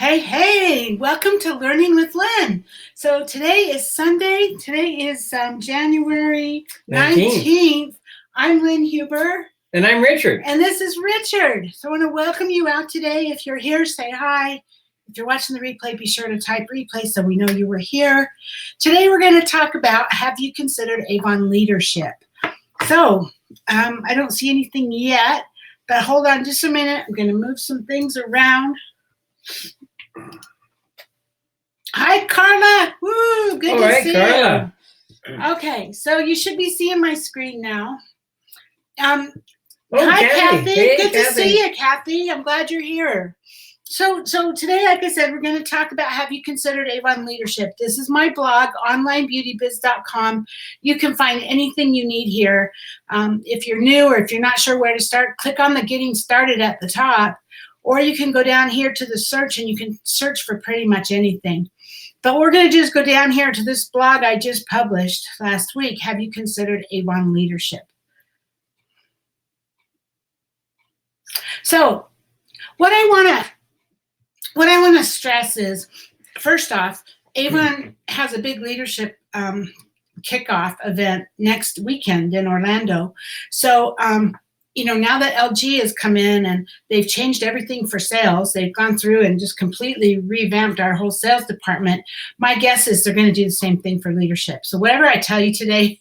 Hey, welcome to Learning with Lynn. So today is Sunday. Today is January 19th. I'm Lynn Huber. And I'm Richard. And this is Richard. So I want to welcome you out today. If you're here, say hi. If you're watching the replay, be sure to type replay so we know you were here. Today we're going to talk about, have you considered Avon leadership? So I don't see anything yet, but hold on just a minute. I'm going to move some things around. Hi, Carla. Woo, good to see Carla. You. Okay, so you should be seeing my screen now. Hi, Kathy. Hey, good Kathy. To see you, Kathy. I'm glad you're here. So today, like I said, we're going to talk about, have you considered Avon leadership? This is my blog, onlinebeautybiz.com. You can find anything you need here. If you're new or if you're not sure where to start, click on the Getting Started at the top. Or you can go down here to the search and you can search for pretty much anything. But we're going to just go down here to this blog I just published last week. Have you considered Avon leadership? So what I want to stress is, first off, Avon has a big leadership kickoff event next weekend in Orlando. So now that LG has come in and they've changed everything for sales, they've gone through and just completely revamped our whole sales department. My guess is they're going to do the same thing for leadership. So whatever I tell you today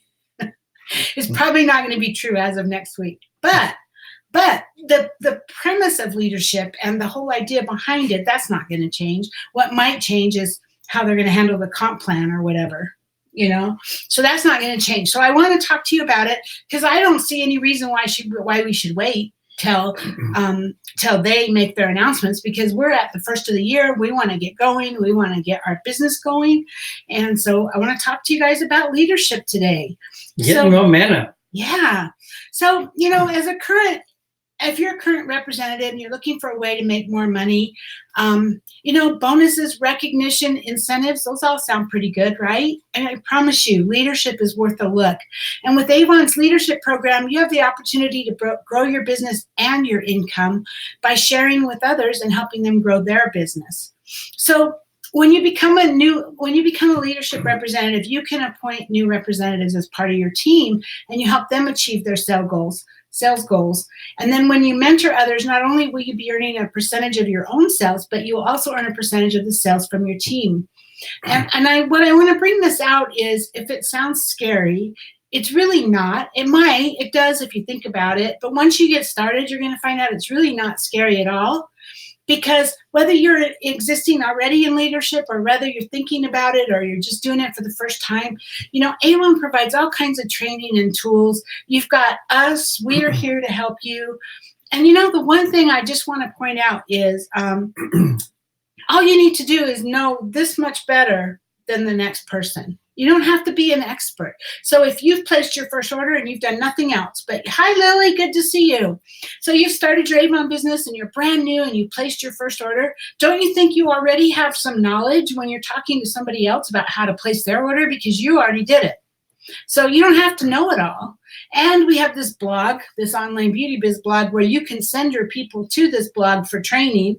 is probably not going to be true as of next week. But the premise of leadership and the whole idea behind it, that's not going to change. What might change is how they're going to handle the comp plan or whatever. So that's not going to change. So I want to talk to you about it because I don't see any reason why we should wait till they make their announcements, because we're at the first of the year. We want to get going. We want to get our business going. And so I want to talk to you guys about leadership today. Getting momentum. Yeah. So, if you're a current representative and you're looking for a way to make more money, bonuses, recognition, incentives, those all sound pretty good, right? And I promise you, leadership is worth a look. And with Avon's leadership program, you have the opportunity to grow your business and your income by sharing with others and helping them grow their business. So when you become a leadership representative, you can appoint new representatives as part of your team, and you help them achieve their sales goals. And then when you mentor others, not only will you be earning a percentage of your own sales, but you will also earn a percentage of the sales from your team. What I want to bring this out is, if it sounds scary, it's really not. It does if you think about it. But once you get started, you're going to find out it's really not scary at all. Because whether you're existing already in leadership or whether you're thinking about it or you're just doing it for the first time, Avon provides all kinds of training and tools. You've got us. We are here to help you. And, the one thing I just want to point out is all you need to do is know this much better than the next person. You don't have to be an expert. So if you've placed your first order and you've done nothing else, but hi, Lily, good to see you. So you've started your Avon business and you're brand new and you placed your first order. Don't you think you already have some knowledge when you're talking to somebody else about how to place their order, because you already did it? So you don't have to know it all. And we have this blog, this Online Beauty Biz blog, where you can send your people to this blog for training.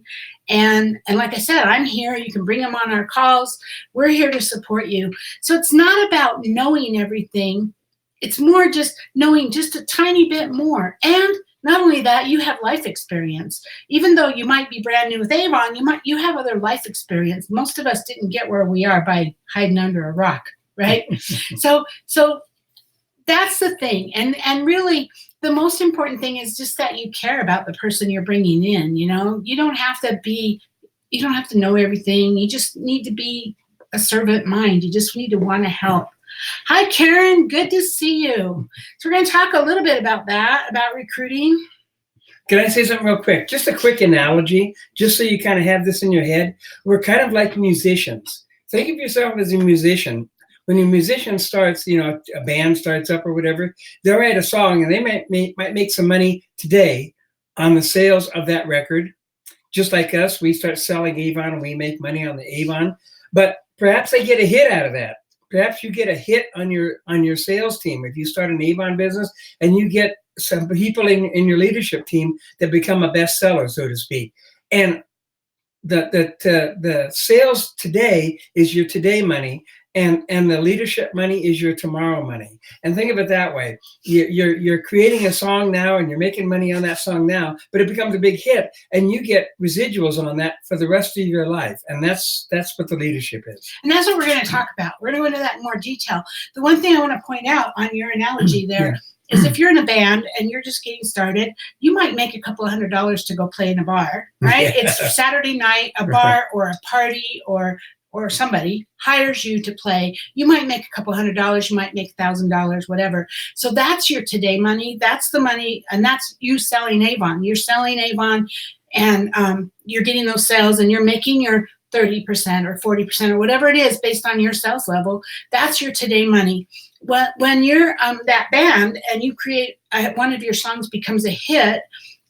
And like I said, I'm here. You can bring them on our calls. We're here to support you. So it's not about knowing everything. It's more just knowing just a tiny bit more. And not only that, you have life experience. Even though you might be brand new with Avon, you have other life experience. Most of us didn't get where we are by hiding under a rock, right? So that's the thing. And really, the most important thing is just that you care about the person you're bringing in. You don't have to know everything. You just need to be a servant mind. You just need to want to help. Hi, Karen. Good to see you. So we're going to talk a little bit about that, about recruiting. Can I say something real quick? Just a quick analogy, just so you kind of have this in your head. We're kind of like musicians. Think of yourself as a musician. When a musician starts, a band starts up or whatever, they'll write a song and they might make some money today on the sales of that record. Just like us, we start selling Avon and we make money on the Avon. But perhaps they get a hit out of that. Perhaps you get a hit on your sales team if you start an Avon business and you get some people in your leadership team that become a bestseller, so to speak. And the sales today is your today money, and the leadership money is your tomorrow money. And think of it that way. You're creating a song now and you're making money on that song now, but it becomes a big hit and you get residuals on that for the rest of your life. And that's what the leadership is. And that's what we're going to talk about. We're going to go into that in more detail. The one thing I want to point out on your analogy there is if you're in a band and you're just getting started, you might make a couple of $100s to go play in a bar, right? Yeah. It's Saturday night, a bar or a party, or somebody hires you to play. You might make a couple $100, you might make $1,000, whatever. So that's your today money. That's the money, and that's you selling Avon. You're selling Avon, and you're getting those sales, and you're making your 30% or 40% or whatever it is based on your sales level. That's your today money. When you're that band and you create one of your songs becomes a hit,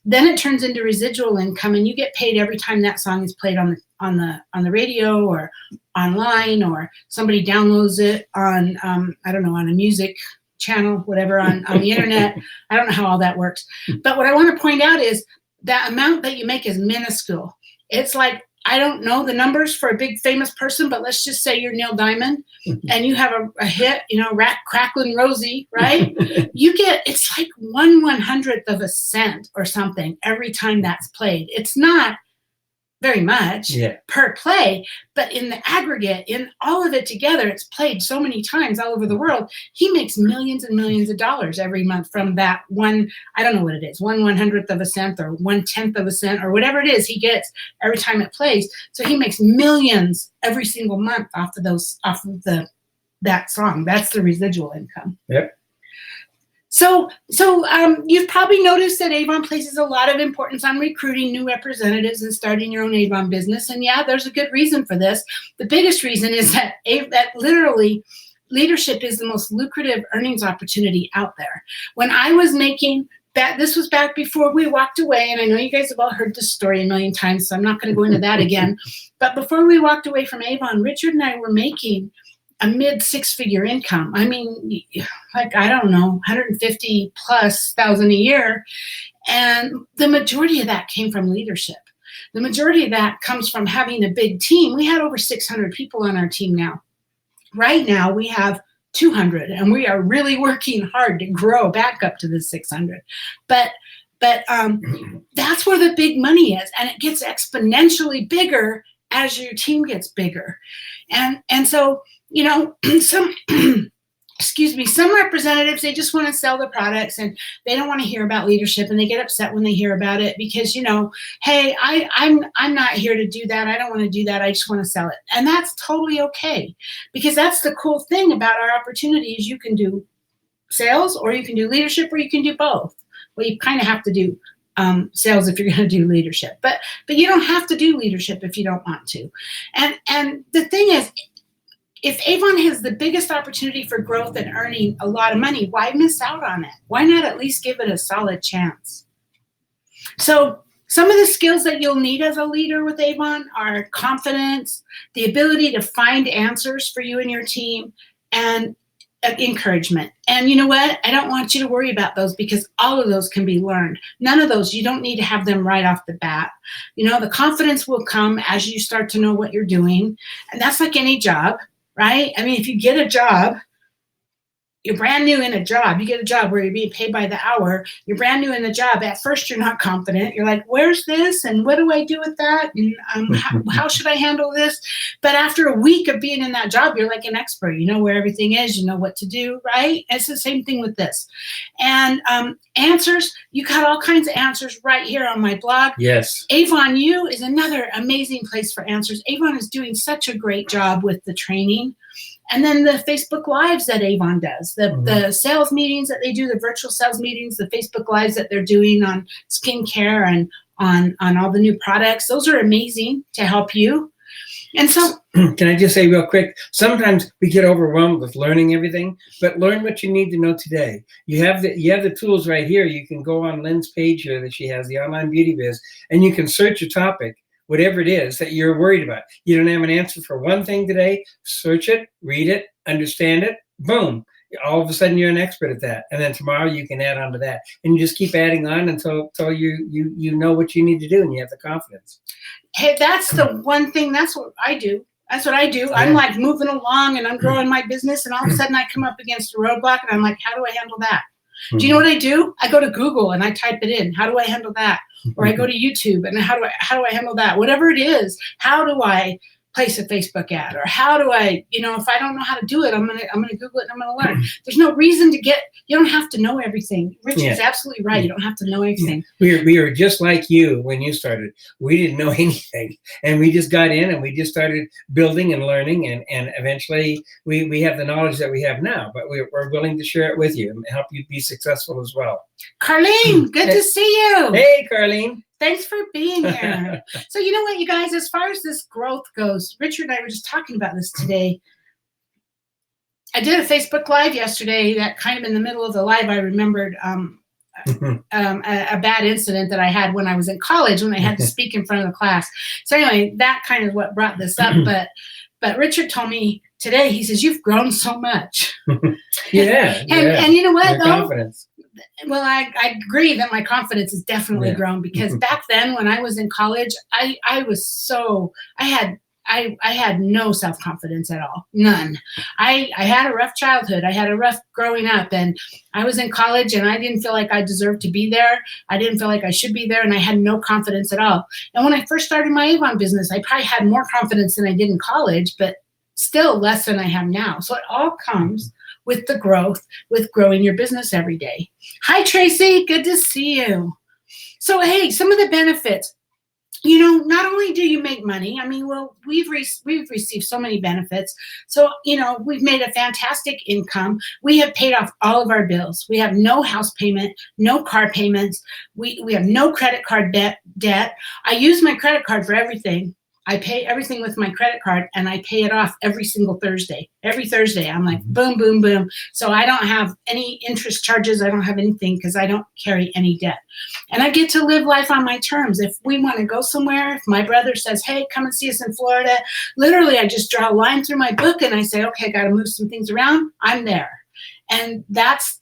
then it turns into residual income, and you get paid every time that song is played on the radio or online, or somebody downloads it on I don't know, on a music channel, whatever, on the internet. I don't know how all that works. But what I want to point out is that amount that you make is minuscule. It's like, I don't know the numbers for a big famous person, but let's just say you're Neil Diamond and you have a hit, Cracklin' Rosie, right? You get, it's like 1/100th of a cent or something every time that's played. It's not very much per play, but in the aggregate, in all of it together, it's played so many times all over the world. He makes millions and millions of dollars every month from that one, I don't know what it is, 1/100th of a cent or 1/10th of a cent or whatever it is he gets every time it plays. So he makes millions every single month off of that song. That's the residual income. Yep. So you've probably noticed that Avon places a lot of importance on recruiting new representatives and starting your own Avon business. And yeah, there's a good reason for this. The biggest reason is that literally leadership is the most lucrative earnings opportunity out there. When I was making that, this was back before we walked away, and I know you guys have all heard this story a million times, so I'm not going to go into that again. But before we walked away from Avon, Richard and I were making a mid six-figure income. I mean, like, I don't know, 150,000+ a year. And the majority of that came from leadership. The majority of that comes from having a big team. We had over 600 people on our team now. Right now, we have 200, and we are really working hard to grow back up to the 600. But that's where the big money is, and it gets exponentially bigger as your team gets bigger. And so, some some representatives, they just want to sell the products and they don't want to hear about leadership, and they get upset when they hear about it because, hey, I'm not here to do that. I don't want to do that. I just want to sell it. And that's totally okay, because that's the cool thing about our opportunity is you can do sales, or you can do leadership, or you can do both. Well, you kind of have to do sales if you're going to do leadership, but you don't have to do leadership if you don't want to. And the thing is, if Avon has the biggest opportunity for growth and earning a lot of money, why miss out on it? Why not at least give it a solid chance? So some of the skills that you'll need as a leader with Avon are confidence, the ability to find answers for you and your team, and encouragement. And you know what? I don't want you to worry about those, because all of those can be learned. None of those, you don't need to have them right off the bat. The confidence will come as you start to know what you're doing. And that's like any job. Right? I mean, if you get a job, you're brand new in a job. You get a job where you're being paid by the hour. You're brand new in the job. At first, you're not confident. You're like, where's this? And what do I do with that? And how should I handle this? But after a week of being in that job, you're like an expert. You know where everything is. You know what to do, right? It's the same thing with this. And answers, you got all kinds of answers right here on my blog. Yes. Avon U is another amazing place for answers. Avon is doing such a great job with the training. And then the Facebook Lives that Avon does, the sales meetings that they do, the virtual sales meetings, the Facebook Lives that they're doing on skincare and on all the new products, those are amazing to help you. And so, can I just say real quick, sometimes we get overwhelmed with learning everything, but learn what you need to know today. You have the tools right here. You can go on Lynn's page here that she has, the Online Beauty Biz, and you can search a topic, whatever it is that you're worried about. You don't have an answer for one thing today, search it, read it, understand it, boom. all of a sudden you're an expert at that. And then tomorrow you can add on to that. And you just keep adding on until you know what you need to do and you have the confidence. Hey, that's the one thing. That's what I do. That's what I do. Yeah. I'm like moving along and I'm growing my business, and all of a sudden I come up against a roadblock and I'm like, how do I handle that? Do you know what I do? I go to Google and I type it in. How do I handle that? Or I go to YouTube and how do I handle that? Whatever it is, how do I place a Facebook ad, or how do I, if I don't know how to do it, I'm gonna Google it and I'm gonna learn. There's no reason to you don't have to know everything. Richard's absolutely right. You don't have to know everything. We were just like you when you started. We didn't know anything, and we just got in and we just started building and learning, and eventually we have the knowledge that we have now. But we're willing to share it with you and help you be successful as well. Carlene, good to see you. Hey, Carlene. Thanks for being here. So you know what, you guys, as far as this growth goes, Richard and I were just talking about this today. I did a Facebook Live yesterday that kind of in the middle of the live, I remembered a bad incident that I had when I was in college, when I had to speak in front of the class. So anyway, that kind of what brought this up. But Richard told me today, he says, you've grown so much. Yeah. And you know what, your confidence. Well, I agree that my confidence has definitely grown, because back then when I was in college, I had no self-confidence at all. None. I had a rough childhood. I had a rough growing up, and I was in college and I didn't feel like I deserved to be there. I didn't feel like I should be there, and I had no confidence at all. And when I first started my Avon business, I probably had more confidence than I did in college, but still less than I have now. So it all comes with the growth, with growing your business every day. Hi, Tracy. Good to see you. So, hey, some of the benefits. Not only do you make money, we've received so many benefits. So, we've made a fantastic income. We have paid off all of our bills. We have no house payment, no car payments. We have no credit card debt. I use my credit card for everything. I pay everything with my credit card, and I pay it off every single Thursday. Every Thursday, I'm like, boom, boom, boom. So I don't have any interest charges. I don't have anything because I don't carry any debt. And I get to live life on my terms. If we want to go somewhere, if my brother says, hey, come and see us in Florida, literally I just draw a line through my book and I say, okay, I got to move some things around. I'm there. And that's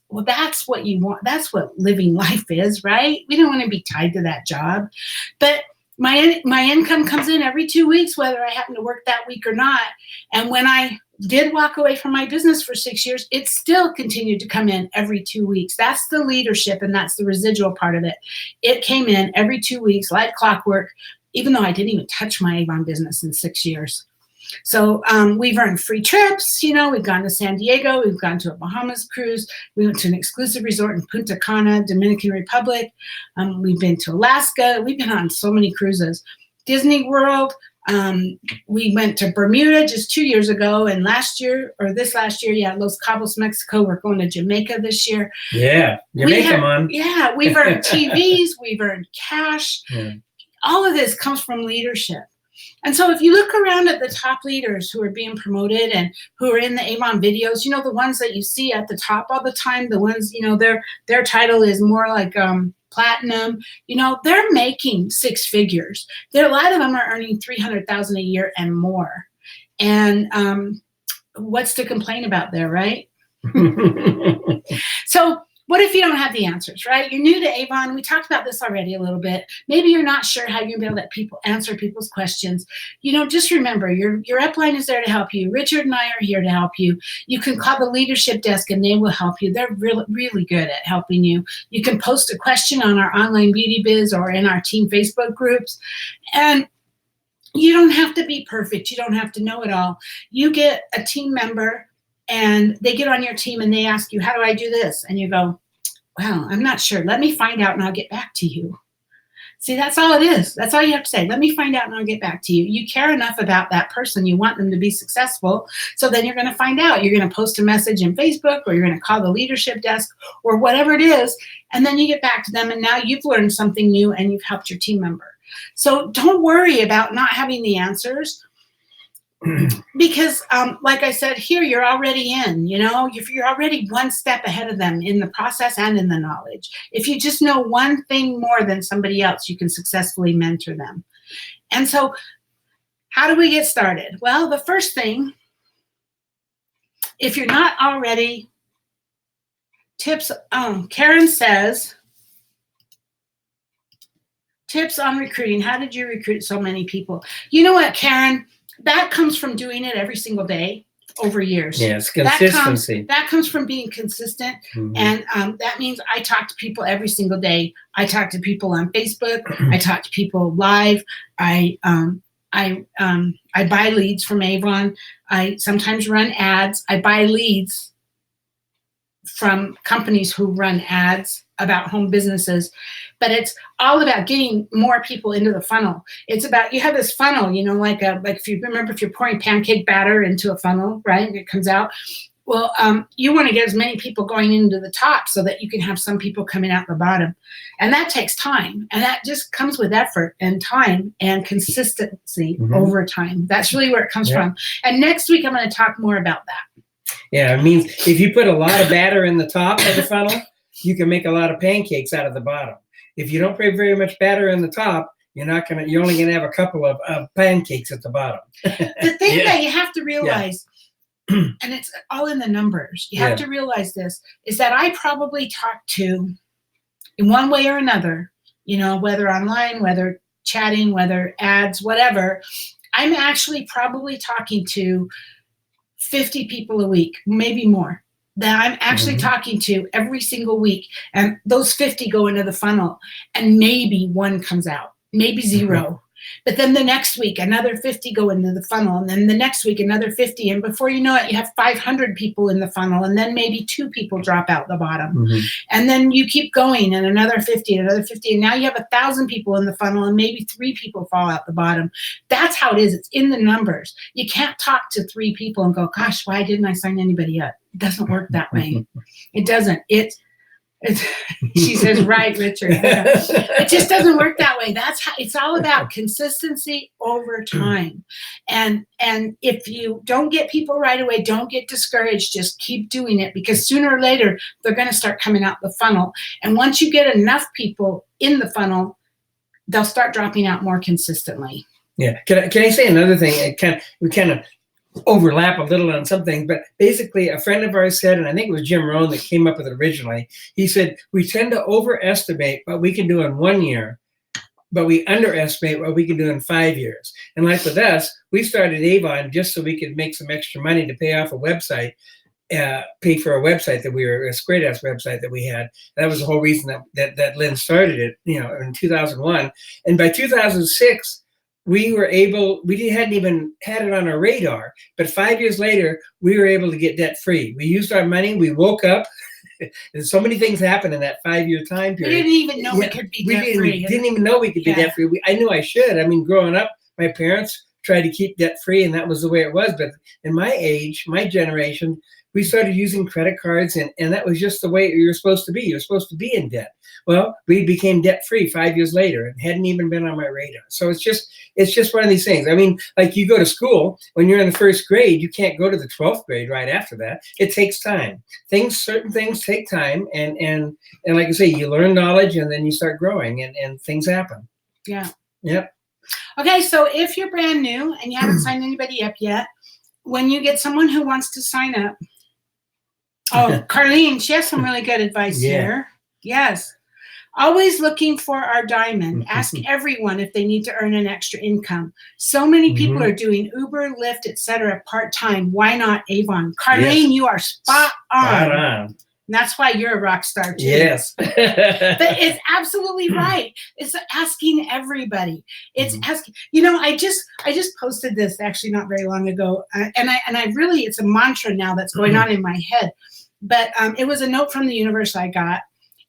what you want. That's what living life is, right? We don't want to be tied to that job. But my income comes in every 2 weeks, whether I happen to work that week or not. And when I did walk away from my business for 6 years, it still continued to come in every 2 weeks. That's the leadership, and that's the residual part of it. It came in every 2 weeks, like clockwork, even though I didn't even touch my Avon business in 6 years. So we've earned free trips. We've gone to San Diego. We've gone to a Bahamas cruise. We went to an exclusive resort in Punta Cana, Dominican Republic. We've been to Alaska. We've been on so many cruises. Disney World. We went to Bermuda just 2 years ago, and this last year, Los Cabos, Mexico. We're going to Jamaica this year. Yeah, Jamaica, man. Yeah, we've earned TVs. We've earned cash. Yeah. All of this comes from leadership. And so if you look around at the top leaders who are being promoted and who are in the Avon videos, the ones that you see at the top all the time, the ones, their title is more like platinum, they're making six figures. A lot of them are earning $300,000 a year and more. And what's to complain about there, right? So what if you don't have the answers, right? You're new to Avon. We talked about this already a little bit. Maybe you're not sure how you're going to be able to answer people's questions. Just remember, your upline is there to help you. Richard and I are here to help you. You can call the leadership desk and they will help you. They're really, really good at helping you. You can post a question on our online beauty biz or in our team Facebook groups. And you don't have to be perfect. You don't have to know it all. You get a team member and they get on your team and they ask you, how do I do this? And you go, well, I'm not sure. Let me find out and I'll get back to you. See, that's all it is. That's all you have to say. Let me find out and I'll get back to you. You care enough about that person. You want them to be successful. So then you're going to find out. You're going to post a message in Facebook, or you're going to call the leadership desk or whatever it is. And then you get back to them and now you've learned something new and you've helped your team member. So don't worry about not having the answers. Because like I said here, you're already in, if you're already one step ahead of them in the process and in the knowledge. If you just know one thing more than somebody else, you can successfully mentor them. And so how do we get started? Well, the first thing, if you're not already Tips. Karen says, tips on recruiting. How did you recruit so many people? You know what, Karen? That comes from doing it every single day over years. Yes, consistency. That comes from being consistent. Mhm. And that means I talk to people every single day. I talk to people on Facebook. I talk to people live. I buy leads from Avon. I sometimes run ads. I buy leads from companies who run ads about home businesses. But it's all about getting more people into the funnel. It's about, you have this funnel, you know, like if you remember, if you're pouring pancake batter into a funnel, right, and it comes out. Well, you want to get as many people going into the top so that you can have some people coming out the bottom. And that takes time. And that just comes with effort and time and consistency over time. That's really where it comes from. And next week, I'm going to talk more about that. Yeah, it means if you put a lot of batter in the top of the funnel, you can make a lot of pancakes out of the bottom. If you don't put very much batter in the top, you're only gonna have a couple of pancakes at the bottom. The thing that you have to realize, and it's all in the numbers, you have to realize this, is that I probably talk to, in one way or another, you know, whether online, whether chatting, whether ads, whatever, I'm actually probably talking to 50 people a week, maybe more, that I'm actually talking to every single week. And those 50 go into the funnel and maybe one comes out, maybe zero. But then the next week, another 50 go into the funnel. And then the next week, another 50. And before you know it, you have 500 people in the funnel. And then maybe 2 people drop out the bottom. And then you keep going and another 50, another 50. And now you have 1,000 people in the funnel and maybe 3 people fall out the bottom. That's how it is. It's in the numbers. You can't talk to 3 people and go, gosh, why didn't I sign anybody up? It doesn't work that way. It doesn't. She says, right, Richard. It just doesn't work that way. That's how it's all about consistency over time. And if you don't get people right away, don't get discouraged. Just keep doing it, because sooner or later they're going to start coming out the funnel. And once you get enough people in the funnel, they'll start dropping out more consistently. Yeah. Can I say another thing? We kind of overlap a little on something, but basically a friend of ours said, and I think it was Jim Rohn that came up with it originally, he said, we tend to overestimate what we can do in 1 year, but we underestimate what we can do in 5 years. And like with us, we started Avon just so we could make some extra money to pay off a website, pay for a website that a great ass website that we had. That was the whole reason that Lynn started it, you know, in 2001. And by 2006, we hadn't even had it on our radar, but 5 years later, we were able to get debt free. We used our money, we woke up, and so many things happened in that 5-year time period. We didn't even know we could be debt free. We didn't even know we could be debt free. I knew I should. I mean, growing up, my parents tried to keep debt free, and that was the way it was. But in my age, my generation, we started using credit cards, and that was just the way you're supposed to be. You're supposed to be in debt. Well, we became debt free 5 years later and hadn't even been on my radar. So it's just one of these things. I mean, like you go to school, when you're in the 1st grade, you can't go to the 12th grade right after that. It takes time. Certain things take time. And like I say, you learn knowledge and then you start growing and things happen. Yeah. Yep. Okay. So if you're brand new and you haven't signed anybody up yet, when you get someone who wants to sign up, Carlene, she has some really good advice here. Yes. Always looking for our diamond. Ask everyone if they need to earn an extra income. So many people are doing Uber, Lyft, etc. part-time. Why not Avon? Carlene, you are spot on. Spot on. And that's why you're a rock star too. Yes. But it's absolutely right. It's asking everybody. It's asking, you know, I just posted this actually not very long ago. And I really, it's a mantra now that's going on in my head. But it was a note from the universe I got.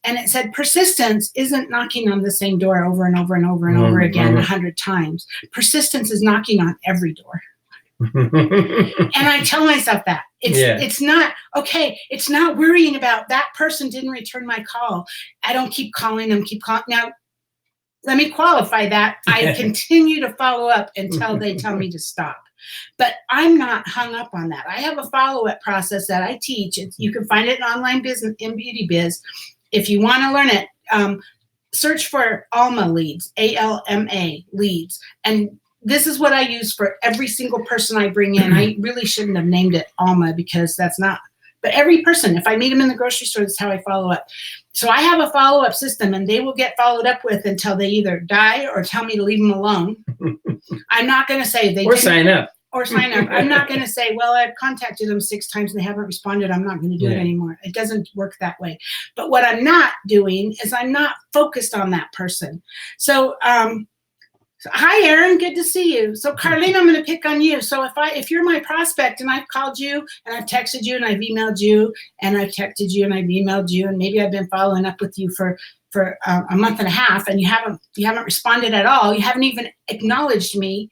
And it said, persistence isn't knocking on the same door over and over and over and over again 100 times. Persistence is knocking on every door. And I tell myself that. It's not, okay, it's not worrying about that person didn't return my call. I don't keep calling them, Now, let me qualify that. I continue to follow up until they tell me to stop. But I'm not hung up on that. I have a follow-up process that I teach. You can find it in Online Business in Beauty Biz. If you want to learn it, search for Alma leads, ALMA leads. And this is what I use for every single person I bring in. I really shouldn't have named it Alma because that's not But every person, if I meet them in the grocery store, that's how I follow up. So I have a follow-up system, and they will get followed up with until they either die or tell me to leave them alone. I'm not going to say they or sign up. Or sign up. I'm not going to say, well, I've contacted them 6 times and they haven't responded. I'm not going to do it anymore. It doesn't work that way. But what I'm not doing is I'm not focused on that person. So, hi, Erin. Good to see you. So, Carlene, I'm going to pick on you. So, if you're my prospect and I've called you and I've texted you and I've emailed you and I've texted you and I've emailed you and maybe I've been following up with you for a month and a half and you haven't responded at all, you haven't even acknowledged me.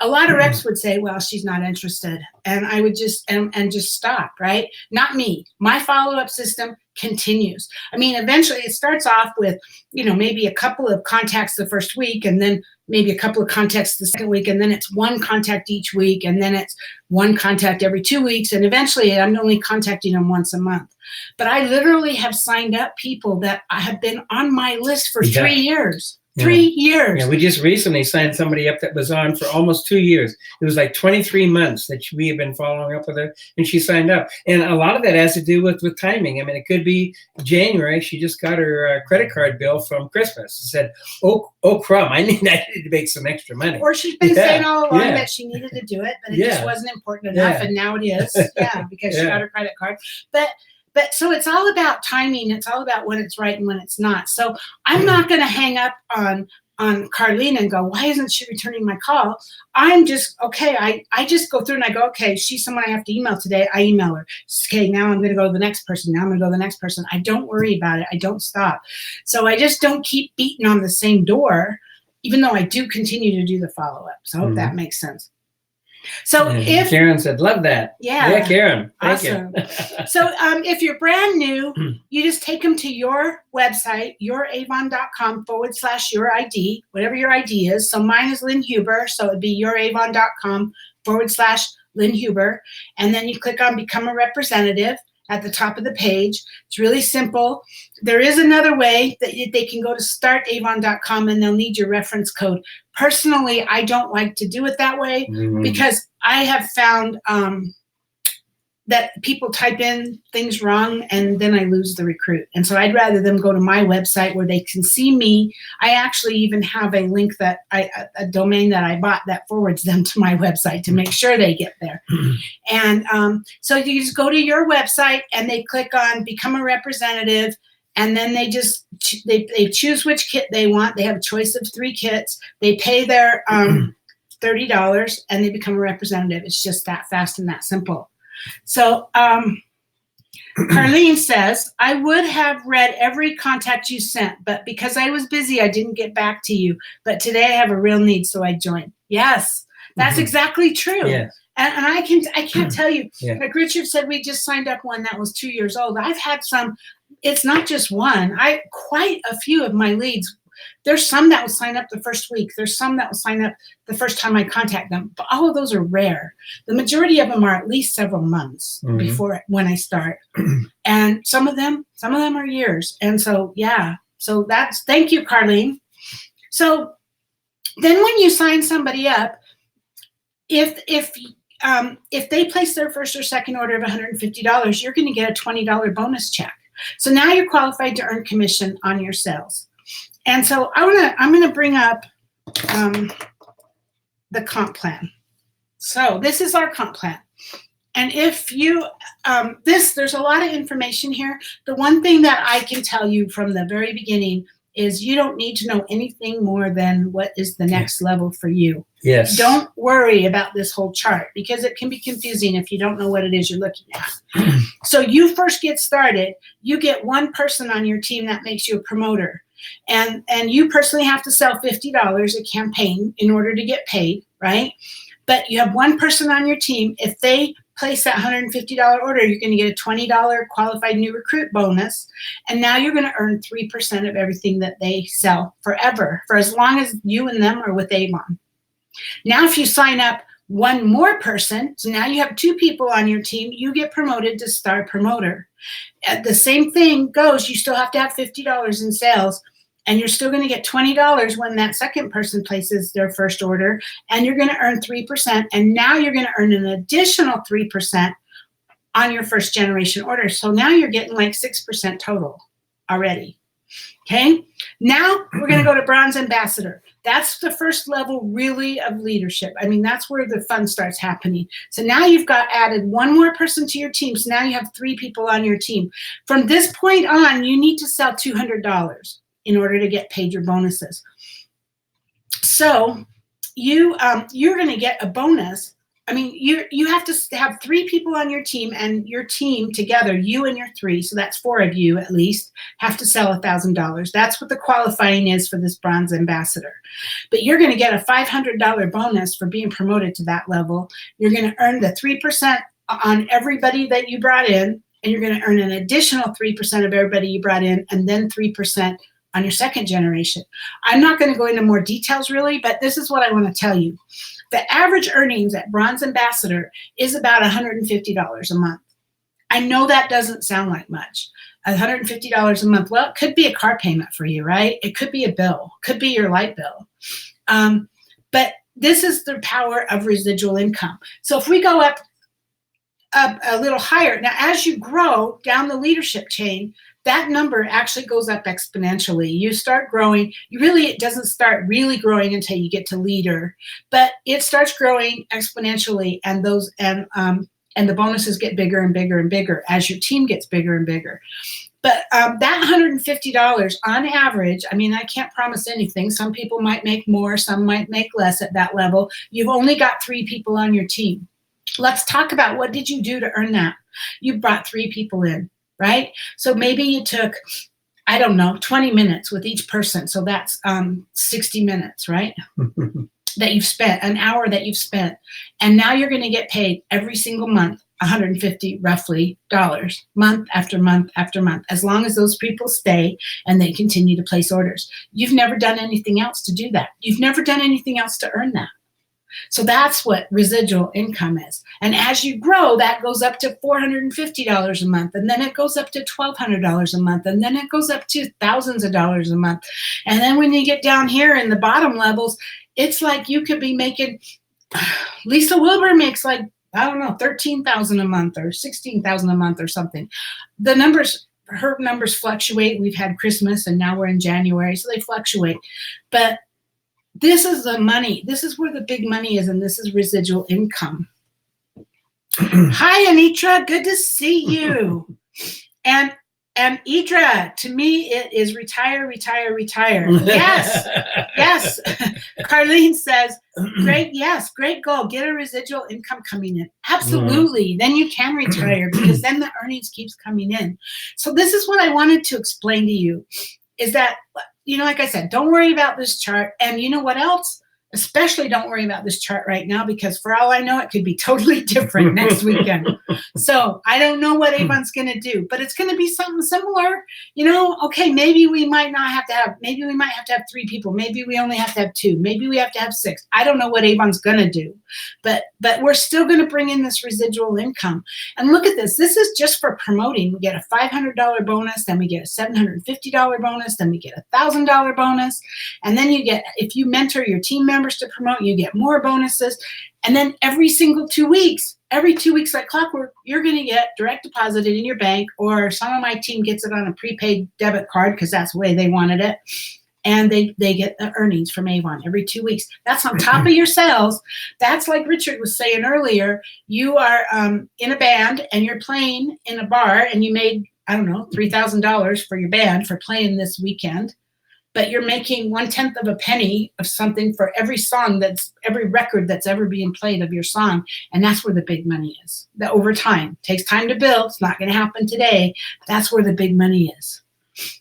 A lot of reps would say, well, she's not interested. And I would just, and just stop, right? Not me. My follow-up system continues. I mean, eventually it starts off with, maybe a couple of contacts the first week, and then maybe a couple of contacts the second week, and then it's one contact each week, and then it's one contact every 2 weeks. And eventually I'm only contacting them once a month. But I literally have signed up people that have been on my list for 3 years. 3 years. Yeah, we just recently signed somebody up that was on for almost 2 years. It was like 23 months that we have been following up with her, and she signed up. And a lot of that has to do with timing. I mean, it could be January. She just got her credit card bill from Christmas. She said, oh crumb, I needed to make some extra money. Or she's been saying all along that she needed to do it, but it just wasn't important enough, and now it is. Because she got her credit card. But so it's all about timing. It's all about when it's right and when it's not. So I'm not going to hang up on Carlene and go, why isn't she returning my call? I'm just, okay, I just go through and I go, okay, she's someone I have to email today. I email her. Okay, now I'm going to go to the next person. Now I'm going to go to the next person. I don't worry about it. I don't stop. So I just don't keep beating on the same door, even though I do continue to do the follow-up. So I hope that makes sense. So if Karen said, love that. Yeah, Karen. Awesome. So if you're brand new, you just take them to your website, youravon.com/your ID, whatever your ID is. So mine is Lynn Huber. So it'd be youravon.com/Lynn Huber. And then you click on Become a Representative at the top of the page. It's really simple. There is another way that they can go to startavon.com and they'll need your reference code. Personally, I don't like to do it that way because I have found that people type in things wrong and then I lose the recruit. And so I'd rather them go to my website where they can see me. I actually even have a link that a domain that I bought that forwards them to my website to make sure they get there. And so you just go to your website and they click on Become a Representative. And then they just, they choose which kit they want. They have a choice of 3 kits. They pay their $30 and they become a representative. It's just that fast and that simple. So Carlene says, I would have read every contact you sent, but because I was busy, I didn't get back to you. But today I have a real need, so I joined. Yes, that's exactly true. Yes. And I can't tell you, like Richard said, we just signed up one that was 2 years old. I've had some, it's not just one. Quite a few of my leads, there's some that will sign up the first week. There's some that will sign up the first time I contact them. But all of those are rare. The majority of them are at least several months before when I start. And some of them are years. And so, so thank you, Carlene. So then when you sign somebody up, if they place their first or second order of $150, you're going to get a $20 bonus check. So now you're qualified to earn commission on your sales. And so I'm going to bring up the comp plan. So this is our comp plan. And if you, there's a lot of information here. The one thing that I can tell you from the very beginning is you don't need to know anything more than what is the next level for you. Yes. Don't worry about this whole chart because it can be confusing if you don't know what it is you're looking at. So you first get started, you get one person on your team that makes you a promoter. And you personally have to sell $50 a campaign in order to get paid, right? But you have one person on your team. If they place that $150 order, you're going to get a $20 qualified new recruit bonus. And now you're going to earn 3% of everything that they sell forever, for as long as you and them are with Avon. Now, if you sign up one more person, so now you have 2 people on your team, you get promoted to star promoter. The same thing goes, you still have to have $50 in sales, and you're still going to get $20 when that second person places their first order, and you're going to earn 3%, and now you're going to earn an additional 3% on your first generation order. So now you're getting like 6% total already. Okay, now we're going to go to bronze ambassador. That's the first level really of leadership. I mean, that's where the fun starts happening. So now you've got added one more person to your team. So now you have 3 people on your team. From this point on, you need to sell $200 in order to get paid your bonuses. So you're going to get a bonus. I mean, you have to have 3 people on your team, and your team together, you and your 3, so that's 4 of you at least, have to sell $1,000. That's what the qualifying is for this bronze ambassador. But you're going to get a $500 bonus for being promoted to that level. You're going to earn the 3% on everybody that you brought in, and you're going to earn an additional 3% of everybody you brought in, and then 3% on your second generation. I'm not going to go into more details really, but this is what I want to tell you. The average earnings at Bronze Ambassador is about $150 a month. I know that doesn't sound like much. $150 a month. Well, it could be a car payment for you, right? It could be a bill. It could be your light bill. But this is the power of residual income. So if we go up a little higher, now as you grow down the leadership chain, that number actually goes up exponentially. You start growing. It doesn't start really growing until you get to leader, but it starts growing exponentially, and the bonuses get bigger and bigger and bigger as your team gets bigger and bigger. But that $150 on average, I mean, I can't promise anything. Some people might make more, some might make less at that level. You've only got 3 people on your team. Let's talk about what did you do to earn that? You brought 3 people in. Right? So maybe you took, I don't know, 20 minutes with each person. So that's 60 minutes, right? That you've spent, an hour that you've spent. And now you're going to get paid every single month, $150 roughly dollars, month after month after month, as long as those people stay and they continue to place orders. You've never done anything else to do that. You've never done anything else to earn that. So that's what residual income is. And as you grow, that goes up to $450 a month. And then it goes up to $1,200 a month. And then it goes up to thousands of dollars a month. And then when you get down here in the bottom levels, it's like you could be making, Lisa Wilbur makes like, I don't know, $13,000 a month or $16,000 a month or something. Her numbers fluctuate. We've had Christmas and now we're in January, so they fluctuate. But this is the money. This is where the big money is, and this is residual income. Hi, Anitra. Good to see you. And Idra, to me, it is retire, retire, retire. Yes, yes. Carlene says, great, yes, great goal. Get a residual income coming in. Absolutely. Then you can retire because then the earnings keeps coming in. So this is what I wanted to explain to you, is that, like I said, don't worry about this chart. And you know what else? Especially don't worry about this chart right now, because for all I know, it could be totally different next weekend. So I don't know what Avon's going to do, but it's going to be something similar. Okay, maybe we might have to have 3 people. Maybe we only have to have 2. Maybe we have to have 6. I don't know what Avon's going to do, but we're still going to bring in this residual income. And look at this. This is just for promoting. We get a $500 bonus, then we get a $750 bonus, then we get a $1,000 bonus. And then you get, if you mentor your team members to promote, you get more bonuses. And then every single 2 weeks, like clockwork, you're going to get direct deposited in your bank, or some of my team gets it on a prepaid debit card because that's the way they wanted it. And they get the earnings from Avon every 2 weeks. That's on top of your sales. That's like Richard was saying earlier. You are in a band and you're playing in a bar and you made, I don't know, $3,000 for your band for playing this weekend. But you're making 1/10 of a penny of something for every record that's ever being played of your song. And that's where the big money is. That over time, takes time to build. It's not going to happen today. But that's where the big money is.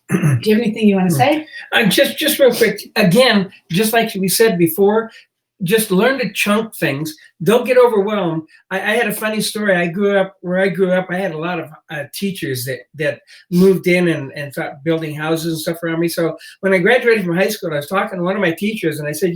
Do you have anything you want to say? Just real quick. Again, just like we said before, just learn to chunk things. Don't get overwhelmed. I had a funny story. Where I grew up, I had a lot of teachers that moved in and thought building houses and stuff around me. So when I graduated from high school, I was talking to one of my teachers and I said,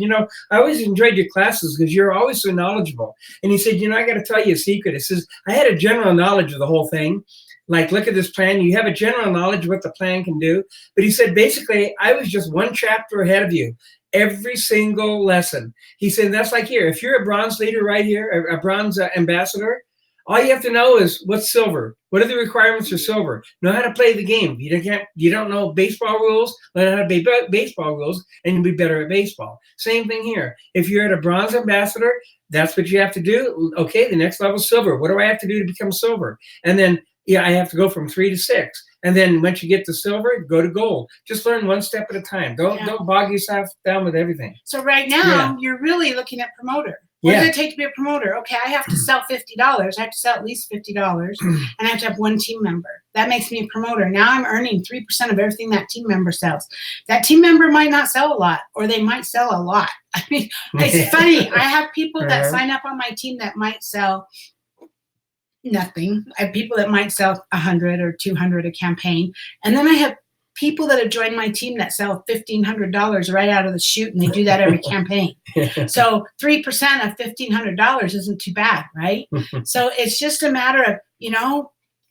I always enjoyed your classes because you're always so knowledgeable. And he said, I got to tell you a secret. He says, I had a general knowledge of the whole thing. Like, look at this plan. You have a general knowledge of what the plan can do. But he said, basically, I was just one chapter ahead of you. Every single lesson. He said, that's like here. If you're a bronze leader right here, a bronze ambassador, All you have to know is what's silver. What are the requirements for silver? Know how to play the game. You don't know baseball rules, learn how to play baseball rules, and you'll be better at baseball. Same thing here. If you're at a bronze ambassador, that's what you have to do. Okay, the next level is silver. What do I have to do to become silver? And then, I have to go from 3 to 6. And then once you get to silver, go to gold. Just learn one step at a time. Don't bog yourself down with everything. So right now, you're really looking at promoter. What does it take to be a promoter? Okay, I have to sell $50. I have to sell at least $50, and I have to have one team member. That makes me a promoter. Now I'm earning 3% of everything that team member sells. That team member might not sell a lot, or they might sell a lot. I mean, it's funny. I have people that sign up on my team that might sell nothing. I have people that might sell 100 or 200 a campaign, and then I have people that have joined my team that sell $1,500 right out of the chute, and they do that every campaign. So 3% of $1,500 isn't too bad, right? So it's just a matter of,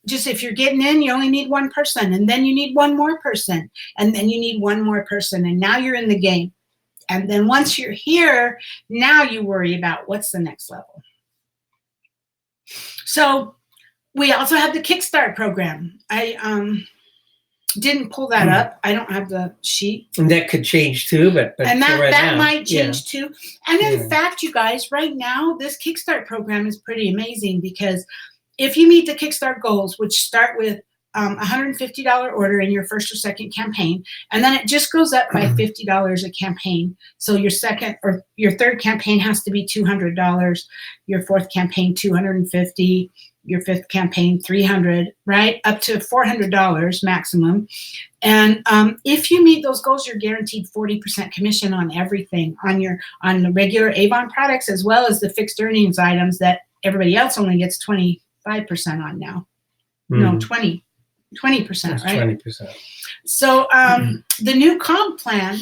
just if you're getting in, you only need one person, and then you need one more person, and then you need one more person, and now you're in the game. And then once you're here, now you worry about what's the next level. So we also have the Kickstart program. I didn't pull that up. I don't have the sheet. And that could change too, but and that now, might change too. And in fact, you guys, right now, this Kickstart program is pretty amazing, because if you meet the Kickstart goals, which start with $150 order in your first or second campaign, and then it just goes up by $50 a campaign. So your second or your third campaign has to be $200, your fourth campaign $250, your fifth campaign $300, right? Up to $400 maximum. And if you meet those goals, you're guaranteed 40% commission on everything, on the regular Avon products, as well as the fixed earnings items that everybody else only gets 25% on now. No, 20%, right? 20%. So the new comp plan,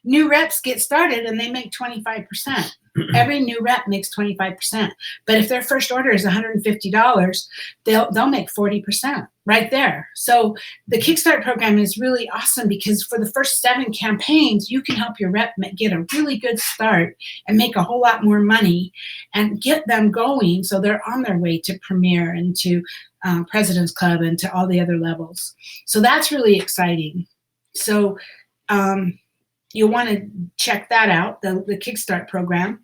new reps get started and they make 25%. Every new rep makes 25%. But if their first order is $150, they'll make 40% right there. So the Kickstart program is really awesome, because for the first 7 campaigns, you can help your rep get a really good start and make a whole lot more money and get them going so they're on their way to Premier and to President's Club and to all the other levels. So that's really exciting. So you'll want to check that out, the Kickstart program.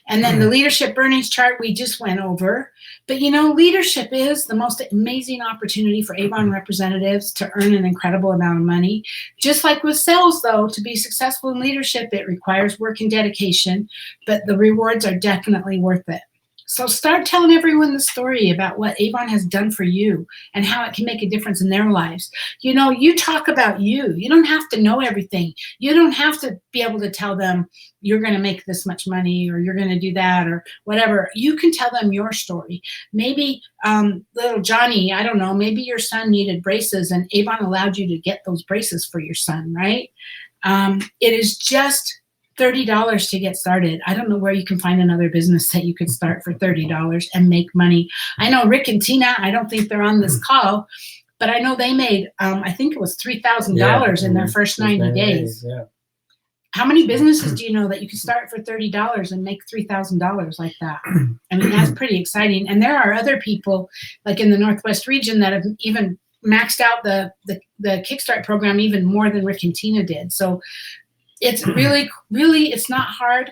And then the leadership earnings chart we just went over. But leadership is the most amazing opportunity for Avon representatives to earn an incredible amount of money. Just like with sales, though, to be successful in leadership, it requires work and dedication, but the rewards are definitely worth it. So start telling everyone the story about what Avon has done for you and how it can make a difference in their lives. You talk about you. You don't have to know everything. You don't have to be able to tell them you're going to make this much money or you're going to do that or whatever. You can tell them your story. Maybe little Johnny, I don't know, maybe your son needed braces and Avon allowed you to get those braces for your son, right? It is just $30 to get started. I don't know where you can find another business that you could start for $30 and make money. I know Rick and Tina, I don't think they're on this call, but I know they made, I think it was $3,000 in their first 90 days. Yeah. How many businesses do you know that you can start for $30 and make $3,000 like that? I mean, that's pretty exciting. And there are other people like in the Northwest region that have even maxed out the Kickstart program even more than Rick and Tina did. So it's really, it's not hard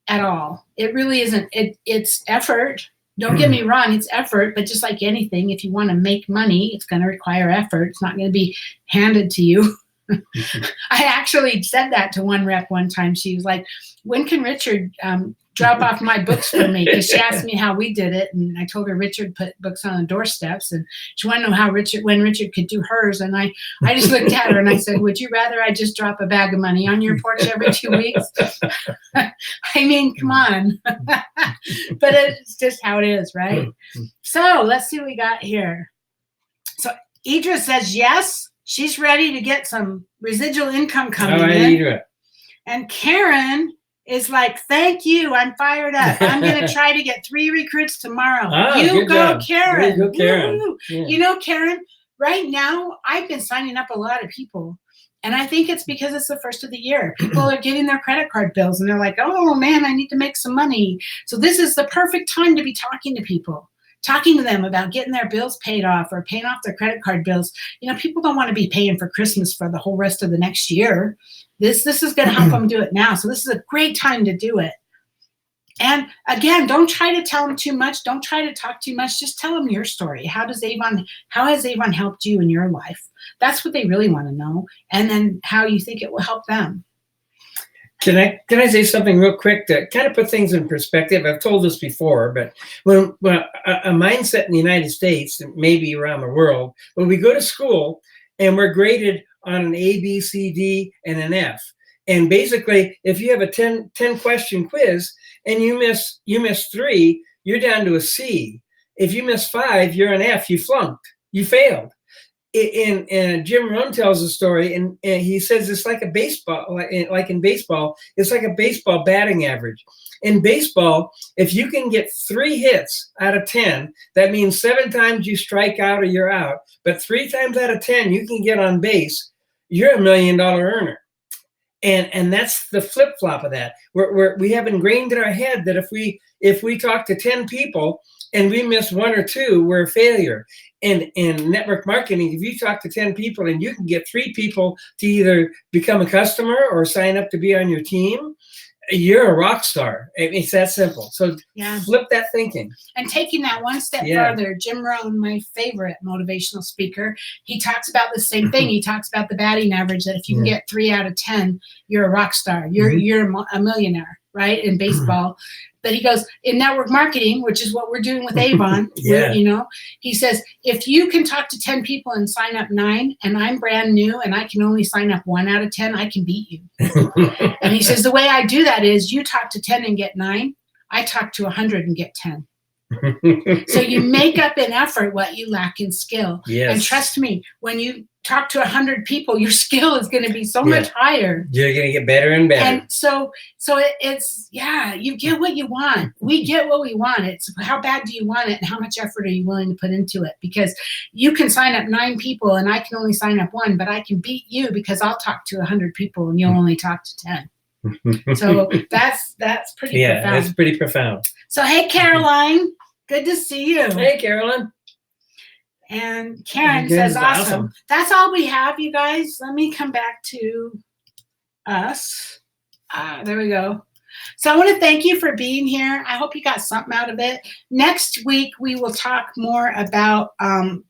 at all. It really isn't. It's effort. Don't get me wrong, it's effort, but just like anything, if you want to make money, it's going to require effort. It's not going to be handed to you. I actually said that to one rep one time. She was like, when can Richard drop off my books for me? Because she asked me how we did it, and I told her Richard put books on the doorsteps, and she wanted to know when Richard could do hers. And I just looked at her and I said, would you rather I just drop a bag of money on your porch every 2 weeks? I mean, come on. But it's just how it is, right? So let's see what we got here. So Idra says yes. She's ready to get some residual income coming in. Idra. And Karen is like, thank you. I'm fired up. I'm going to try to get 3 recruits tomorrow. You go, Karen. Go, Karen. Yeah. Karen, right now, I've been signing up a lot of people. And I think it's because it's the first of the year. People are getting their credit card bills, and they're like, oh, man, I need to make some money. So this is the perfect time to be talking to people. talking to them about getting their bills paid off or paying off their credit card bills. People don't want to be paying for Christmas for the whole rest of the next year. This is going to help them do it now. So this is a great time to do it. And again, don't try to tell them too much. Don't try to talk too much. Just tell them your story. How has Avon helped you in your life? That's what they really want to know. And then how you think it will help them. Can I say something real quick to kind of put things in perspective? I've told this before, but when a mindset in the United States, and maybe around the world, when we go to school and we're graded on an A, B, C, D, and an F. And basically, if you have a 10 question quiz and you miss 3, you're down to a C. If you miss 5, you're an F. You flunked. You failed. And Jim Rohn tells a story, and he says it's like a baseball, like in baseball, it's like a baseball batting average. In baseball, if you can get 3 hits out of 10, that means 7 times you strike out or you're out. But 3 times out of 10, you can get on base. You're $1 million earner. And that's the flip flop of that. We have ingrained in our head that if we talk to 10 people and we miss 1 or 2, we're a failure. And in network marketing, if you talk to 10 people and you can get 3 people to either become a customer or sign up to be on your team, you're a rock star. It's that simple. So flip that thinking. And taking that one step further, Jim Rohn, my favorite motivational speaker, he talks about the same thing. He talks about the batting average, that if you can get 3 out of 10, you're a rock star. You're a millionaire, right, in baseball. But he goes, in network marketing, which is what we're doing with Avon, he says, if you can talk to 10 people and sign up 9, and I'm brand new and I can only sign up 1 out of 10, I can beat you. And he says, the way I do that is you talk to 10 and get 9. I talk to 100 and get 10. So you make up in effort what you lack in skill. Yes. And trust me, when you talk to 100 people, your skill is going to be so much higher. You're going to get better and better. And so it's you get what you want. We get what we want. It's how bad do you want it and how much effort are you willing to put into it? Because you can sign up 9 people and I can only sign up 1, but I can beat you because I'll talk to 100 people and you'll only talk to 10. So that's pretty profound. Yeah, that's pretty profound. So hey, Caroline, good to see you. Hey, Caroline. And Karen says, awesome. That's all we have, you guys. Let me come back to us. There we go. So I want to thank you for being here. I hope you got something out of it. Next week, we will talk more about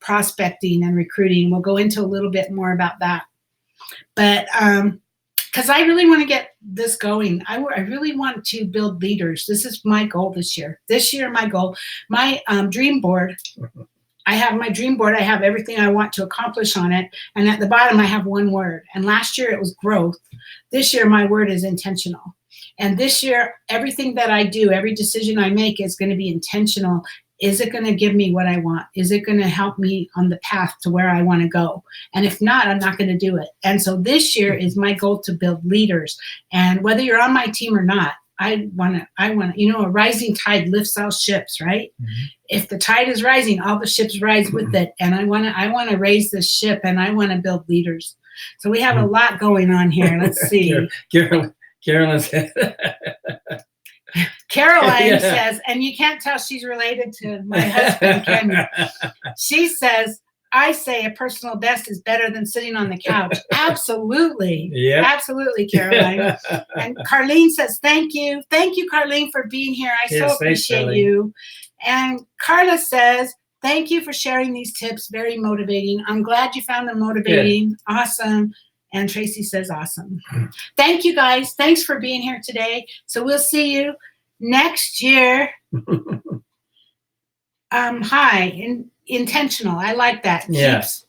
prospecting and recruiting. We'll go into a little bit more about that. But because I really want to get this going. I really want to build leaders. This is my goal this year. My goal, my dream board. I have my dream board. I have everything I want to accomplish on it. And at the bottom, I have one word. And last year it was growth. This year, my word is intentional. And this year, everything that I do, every decision I make is going to be intentional. Is it going to give me what I want? Is it going to help me on the path to where I want to go? And if not, I'm not going to do it. And so this year is my goal to build leaders. And whether you're on my team or not, I want to, a rising tide lifts all ships, right? Mm-hmm. If the tide is rising, all the ships rise with it. And I want to raise this ship and I want to build leaders. So we have a lot going on here. Let's see. Caroline says, Caroline says, and you can't tell she's related to my husband, can you? She says, I say a personal best is better than sitting on the couch. Absolutely. Yeah. Absolutely, Caroline. And Carlene says, thank you. Thank you, Carlene, for being here. I so appreciate you. And Carla says, thank you for sharing these tips. Very motivating. I'm glad you found them motivating. Good. Awesome. And Tracy says, awesome. Thank you, guys. Thanks for being here today. So we'll see you next year. Intentional. I like that. Yes.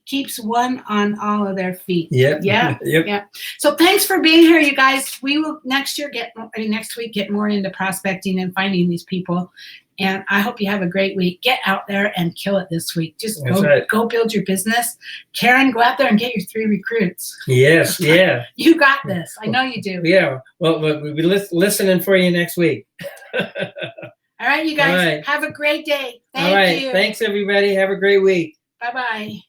Keeps one on all of their feet. Yep. Yeah. Yep. Yeah. So thanks for being here, you guys. We will next week get more into prospecting and finding these people. And I hope you have a great week. Get out there and kill it this week. Just go build your business. Karen, go out there and get your 3 recruits. Yes. Yeah. You got this. I know you do. Yeah. Well, we'll be listening for you next week. All right, you guys. Have a great day. Thank you. Thanks, everybody. Have a great week. Bye-bye.